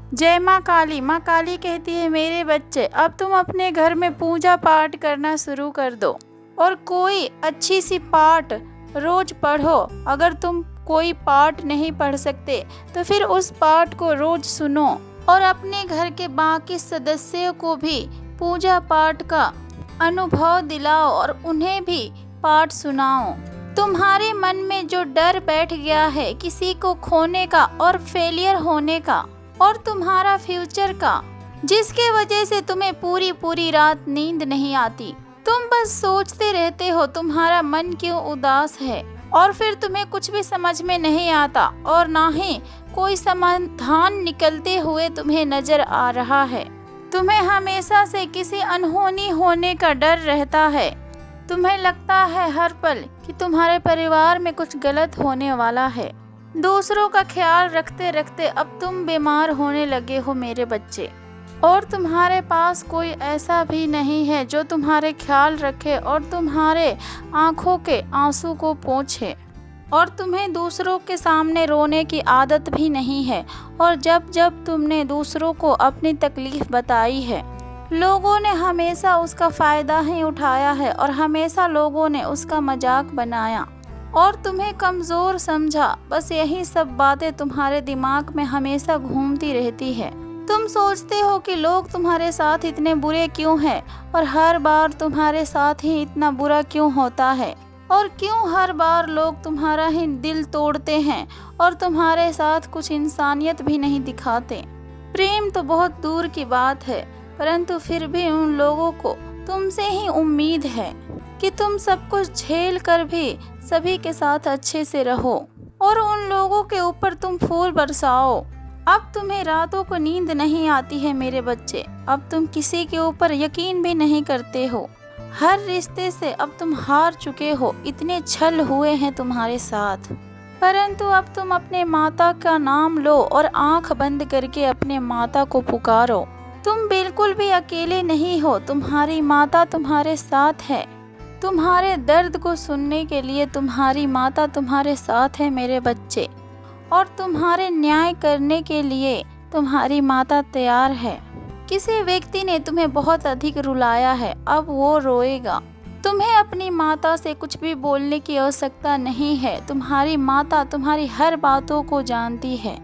जय माँ काली कहती है, मेरे बच्चे अब तुम अपने घर में पूजा पाठ करना शुरू कर दो और कोई अच्छी सी पाठ रोज पढ़ो। अगर तुम कोई पाठ नहीं पढ़ सकते तो फिर उस पाठ को रोज सुनो और अपने घर के बाकी सदस्यों को भी पूजा पाठ का अनुभव दिलाओ और उन्हें भी पाठ सुनाओ। तुम्हारे मन में जो डर बैठ गया है किसी को खोने का और फेलियर होने का और तुम्हारा फ्यूचर का, जिसके वजह से तुम्हें पूरी रात नींद नहीं आती, तुम बस सोचते रहते हो तुम्हारा मन क्यों उदास है और फिर तुम्हें कुछ भी समझ में नहीं आता और ना ही कोई समाधान निकलते हुए तुम्हें नजर आ रहा है। तुम्हें हमेशा से किसी अनहोनी होने का डर रहता है। तुम्हें लगता है हर पल कि तुम्हारे परिवार में कुछ गलत होने वाला है। दूसरों का ख्याल रखते रखते अब तुम बीमार होने लगे हो मेरे बच्चे, और तुम्हारे पास कोई ऐसा भी नहीं है जो तुम्हारे ख्याल रखे और तुम्हारे आंखों के आंसू को पोंछे। और तुम्हें दूसरों के सामने रोने की आदत भी नहीं है, और जब जब तुमने दूसरों को अपनी तकलीफ बताई है लोगों ने हमेशा उसका फ़ायदा ही उठाया है और हमेशा लोगों ने उसका मजाक बनाया और तुम्हें कमज़ोर समझा। बस यही सब बातें तुम्हारे दिमाग में हमेशा घूमती रहती है। तुम सोचते हो कि लोग तुम्हारे साथ इतने बुरे क्यों हैं और हर बार तुम्हारे साथ ही इतना बुरा क्यों होता है और क्यों हर बार लोग तुम्हारा ही दिल तोड़ते हैं और तुम्हारे साथ कुछ इंसानियत भी नहीं दिखाते। प्रेम तो बहुत दूर की बात है, परंतु फिर भी उन लोगों को तुमसे ही उम्मीद है कि तुम सब कुछ झेल कर भी सभी के साथ अच्छे से रहो और उन लोगों के ऊपर तुम फूल बरसाओ। अब तुम्हें रातों को नींद नहीं आती है मेरे बच्चे। अब तुम किसी के ऊपर यकीन भी नहीं करते हो। हर रिश्ते से अब तुम हार चुके हो। इतने छल हुए हैं तुम्हारे साथ, परंतु अब तुम अपने माता का नाम लो और आंख बंद करके अपने माता को पुकारो। तुम बिल्कुल भी अकेले नहीं हो। तुम्हारी माता तुम्हारे साथ है। तुम्हारे दर्द को सुनने के लिए तुम्हारी माता तुम्हारे साथ है मेरे बच्चे, और तुम्हारे न्याय करने के लिए तुम्हारी माता तैयार है। किसी व्यक्ति ने तुम्हें बहुत अधिक रुलाया है, अब वो रोएगा। तुम्हें अपनी माता से कुछ भी बोलने की आवश्यकता नहीं है। तुम्हारी माता तुम्हारी हर बातों को जानती है।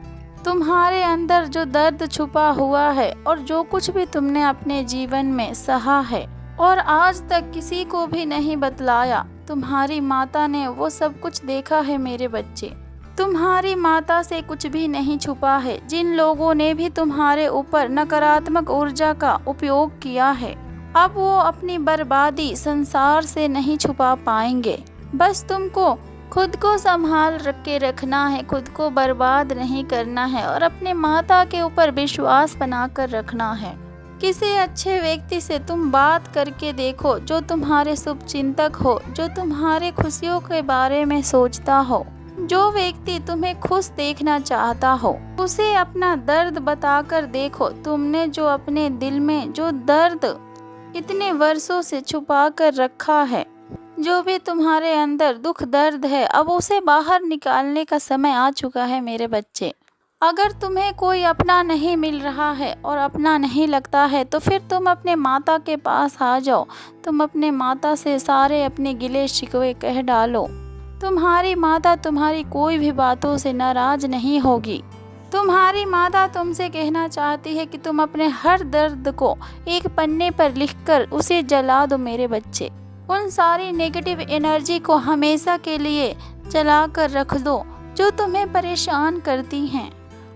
तुम्हारे अंदर जो दर्द छुपा हुआ है और जो कुछ भी तुमने अपने जीवन में सहा है और आज तक किसी को भी नहीं बतलाया, तुम्हारी माता ने वो सब कुछ देखा है मेरे बच्चे। तुम्हारी माता से कुछ भी नहीं छुपा है। जिन लोगों ने भी तुम्हारे ऊपर नकारात्मक ऊर्जा का उपयोग किया है, अब वो अपनी बर्बादी संसार से नहीं छुपा पाएंगे। बस तुमको खुद को संभाल के रखना है, खुद को बर्बाद नहीं करना है और अपने माता के ऊपर विश्वास बनाकर रखना है। किसी अच्छे व्यक्ति से तुम बात करके देखो जो तुम्हारे शुभ चिंतक हो, जो तुम्हारे खुशियों के बारे में सोचता हो, जो व्यक्ति तुम्हें खुश देखना चाहता हो। उसे अपना दर्द बताकर देखो। तुमने जो अपने दिल में जो दर्द इतने वर्षों से छुपा कर रखा है, जो भी तुम्हारे अंदर दुख दर्द है, अब उसे बाहर निकालने का समय आ चुका है मेरे बच्चे। अगर तुम्हें कोई अपना नहीं मिल रहा है और अपना नहीं लगता है तो फिर तुम अपने माता के पास आ जाओ। तुम अपने माता से सारे अपने गिले शिकवे कह डालो। तुम्हारी माता तुम्हारी कोई भी बातों से नाराज नहीं होगी। तुम्हारी माता तुमसे कहना चाहती है कि तुम अपने हर दर्द को एक पन्ने पर लिखकर उसे जला दो मेरे बच्चे। उन सारी नेगेटिव एनर्जी को हमेशा के लिए जला कर रख दो जो तुम्हें परेशान करती हैं।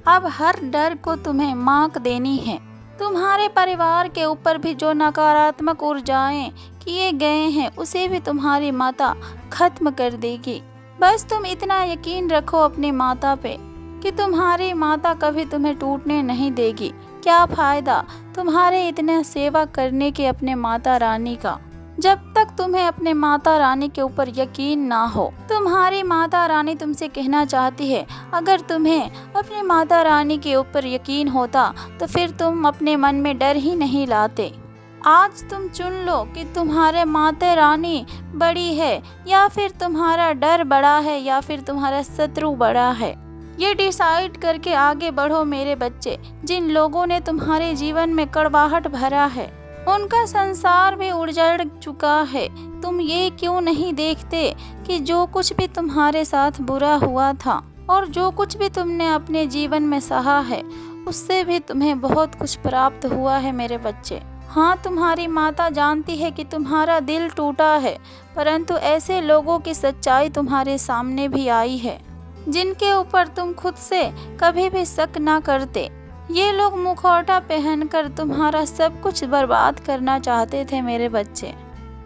अब हर डर को तुम्हें मात देनी है। तुम्हारे परिवार के ऊपर भी जो नकारात्मक ऊर्जाएं किए गए हैं उसे भी तुम्हारी माता खत्म कर देगी। बस तुम इतना यकीन रखो अपनी माता पे कि तुम्हारी माता कभी तुम्हें टूटने नहीं देगी। क्या फायदा तुम्हारे इतना सेवा करने के अपने माता रानी का, जब तक तुम्हें अपने माता रानी के ऊपर यकीन ना हो। तुम्हारी माता रानी तुमसे कहना चाहती है, अगर तुम्हें अपनी माता रानी के ऊपर यकीन होता तो फिर तुम अपने मन में डर ही नहीं लाते। आज तुम चुन लो कि तुम्हारे माता रानी बड़ी है या फिर तुम्हारा डर बड़ा है या फिर तुम्हारा शत्रु बड़ा है। ये डिसाइड करके आगे बढ़ो मेरे बच्चे। जिन लोगों ने तुम्हारे जीवन में कड़वाहट भरा है उनका संसार भी उजड़ चुका है। तुम ये क्यों नहीं देखते कि जो कुछ भी तुम्हारे साथ बुरा हुआ था और जो कुछ भी तुमने अपने जीवन में सहा है उससे भी तुम्हें बहुत कुछ प्राप्त हुआ है मेरे बच्चे। हाँ, तुम्हारी माता जानती है कि तुम्हारा दिल टूटा है, परंतु ऐसे लोगों की सच्चाई तुम्हारे सामने भी आई है जिनके ऊपर तुम खुद से कभी भी शक ना करते। ये लोग मुखौटा पहनकर तुम्हारा सब कुछ बर्बाद करना चाहते थे मेरे बच्चे।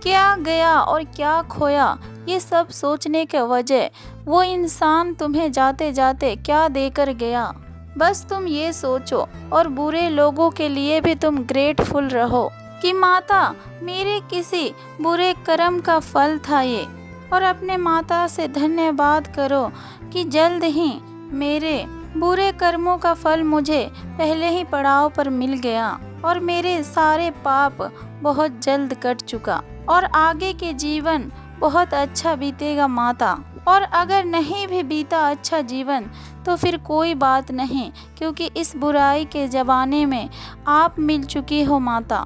क्या गया और क्या खोया ये सब सोचने के वजह वो इंसान तुम्हें जाते जाते क्या देकर गया, बस तुम ये सोचो। और बुरे लोगों के लिए भी तुम ग्रेटफुल रहो कि माता मेरे किसी बुरे कर्म का फल था ये, और अपने माता से धन्यवाद करो कि जल्द ही मेरे बुरे कर्मों का फल मुझे पहले ही पड़ाव पर मिल गया और मेरे सारे पाप बहुत जल्द कट चुका और आगे के जीवन बहुत अच्छा बीतेगा माता। और अगर नहीं भी बीता अच्छा जीवन तो फिर कोई बात नहीं, क्योंकि इस बुराई के ज़माने में आप मिल चुकी हो माता।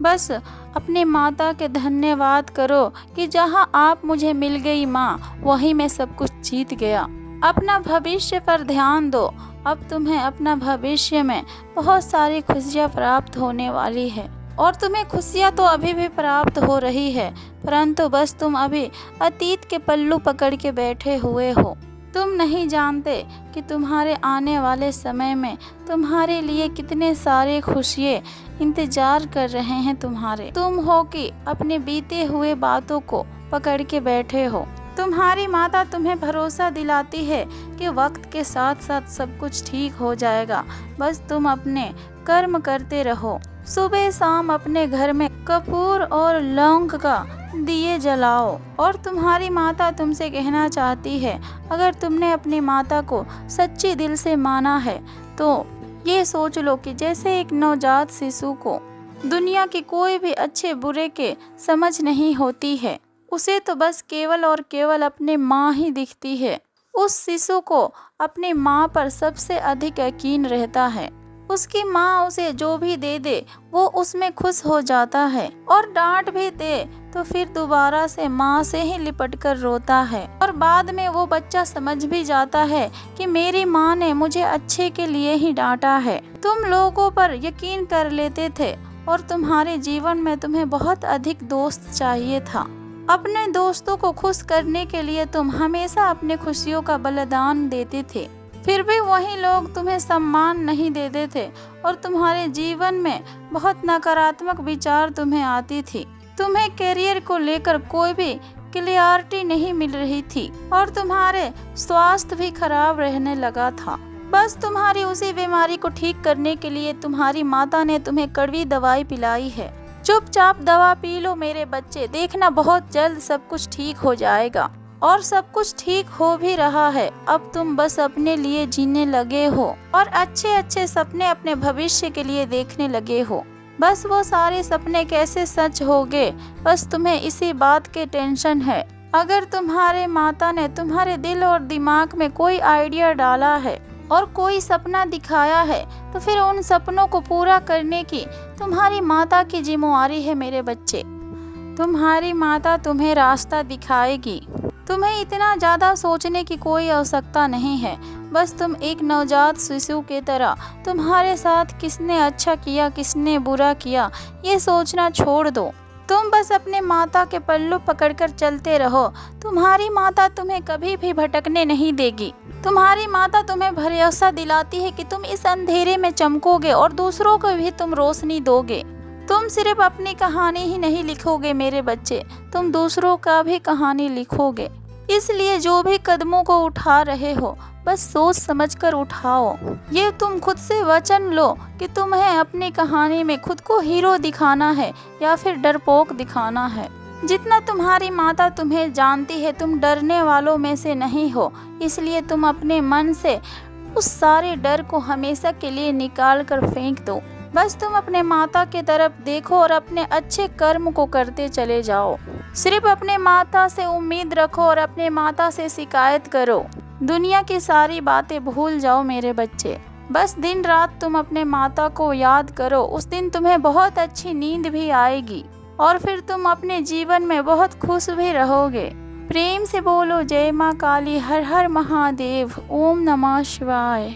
बस अपने माता के धन्यवाद करो कि जहाँ आप मुझे मिल गई माँ, वहीं मैं सब कुछ जीत गया। अपना भविष्य पर ध्यान दो। अब तुम्हें अपना भविष्य में बहुत सारी खुशियाँ प्राप्त होने वाली है और तुम्हें खुशियाँ तो अभी भी प्राप्त हो रही है, परंतु बस तुम अभी अतीत के पल्लू पकड़ के बैठे हुए हो। तुम नहीं जानते कि तुम्हारे आने वाले समय में तुम्हारे लिए कितने सारे खुशियाँ इंतजार कर रहे हैं तुम्हारे। तुम हो कि अपने बीते हुए बातों को पकड़ के बैठे हो। तुम्हारी माता तुम्हें भरोसा दिलाती है कि वक्त के साथ साथ सब कुछ ठीक हो जाएगा, बस तुम अपने कर्म करते रहो। सुबह शाम अपने घर में कपूर और लौंग का दिए जलाओ। और तुम्हारी माता तुमसे कहना चाहती है, अगर तुमने अपनी माता को सच्चे दिल से माना है तो ये सोच लो कि जैसे एक नवजात शिशु को दुनिया की कोई भी अच्छे बुरे के समझ नहीं होती है, उसे तो बस केवल और केवल अपनी माँ ही दिखती है। उस शिशु को अपनी माँ पर सबसे अधिक यकीन रहता है। उसकी माँ उसे जो भी दे दे वो उसमें खुश हो जाता है, और डांट भी दे तो फिर दोबारा से माँ से ही लिपट कर रोता है। और बाद में वो बच्चा समझ भी जाता है कि मेरी माँ ने मुझे अच्छे के लिए ही डांटा है। तुम लोगों पर यकीन कर लेते थे और तुम्हारे जीवन में तुम्हें बहुत अधिक दोस्त चाहिए था। अपने दोस्तों को खुश करने के लिए तुम हमेशा अपने खुशियों का बलिदान देते थे, फिर भी वही लोग तुम्हें सम्मान नहीं देते थे और तुम्हारे जीवन में बहुत नकारात्मक विचार तुम्हें आती थी। तुम्हें करियर को लेकर कोई भी क्लियरिटी नहीं मिल रही थी और तुम्हारे स्वास्थ्य भी खराब रहने लगा था। बस तुम्हारी उसी बीमारी को ठीक करने के लिए तुम्हारी माता ने तुम्हें कड़वी दवाई पिलाई है। चुपचाप दवा पी लो मेरे बच्चे, देखना बहुत जल्द सब कुछ ठीक हो जाएगा। और सब कुछ ठीक हो भी रहा है। अब तुम बस अपने लिए जीने लगे हो और अच्छे अच्छे सपने अपने भविष्य के लिए देखने लगे हो। बस वो सारे सपने कैसे सच होंगे, बस तुम्हें इसी बात के टेंशन है। अगर तुम्हारे माता ने तुम्हारे दिल और दिमाग में कोई आइडिया डाला है और कोई सपना दिखाया है तो फिर उन सपनों को पूरा करने की तुम्हारी माता की जिम्मेवारी है मेरे बच्चे। तुम्हारी माता तुम्हें रास्ता दिखाएगी। तुम्हें इतना ज़्यादा सोचने की कोई आवश्यकता नहीं है। बस तुम एक नवजात शिशु के तरह तुम्हारे साथ किसने अच्छा किया किसने बुरा किया ये सोचना छोड़ दो। तुम बस अपने माता के पल्लू पकड़कर चलते रहो। तुम्हारी माता तुम्हें कभी भी भटकने नहीं देगी। तुम्हारी माता तुम्हें भरोसा दिलाती है कि तुम इस अंधेरे में चमकोगे और दूसरों को भी तुम रोशनी दोगे। तुम सिर्फ अपनी कहानी ही नहीं लिखोगे मेरे बच्चे, तुम दूसरों का भी कहानी लिखोगे। इसलिए जो भी कदमों को उठा रहे हो बस सोच समझकर उठाओ। ये तुम खुद से वचन लो कि तुम्हें अपनी कहानी में खुद को हीरो दिखाना है या फिर डरपोक दिखाना है। जितना तुम्हारी माता तुम्हें जानती है तुम डरने वालों में से नहीं हो, इसलिए तुम अपने मन से उस सारे डर को हमेशा के लिए निकाल कर फेंक दो। बस तुम अपने माता की तरफ देखो और अपने अच्छे कर्म को करते चले जाओ। सिर्फ अपने माता से उम्मीद रखो और अपने माता से शिकायत करो। दुनिया की सारी बातें भूल जाओ मेरे बच्चे। बस दिन रात तुम अपने माता को याद करो, उस दिन तुम्हें बहुत अच्छी नींद भी आएगी और फिर तुम अपने जीवन में बहुत खुश भी रहोगे। प्रेम से बोलो जय माँ काली, हर हर महादेव, ओम नमः शिवाय।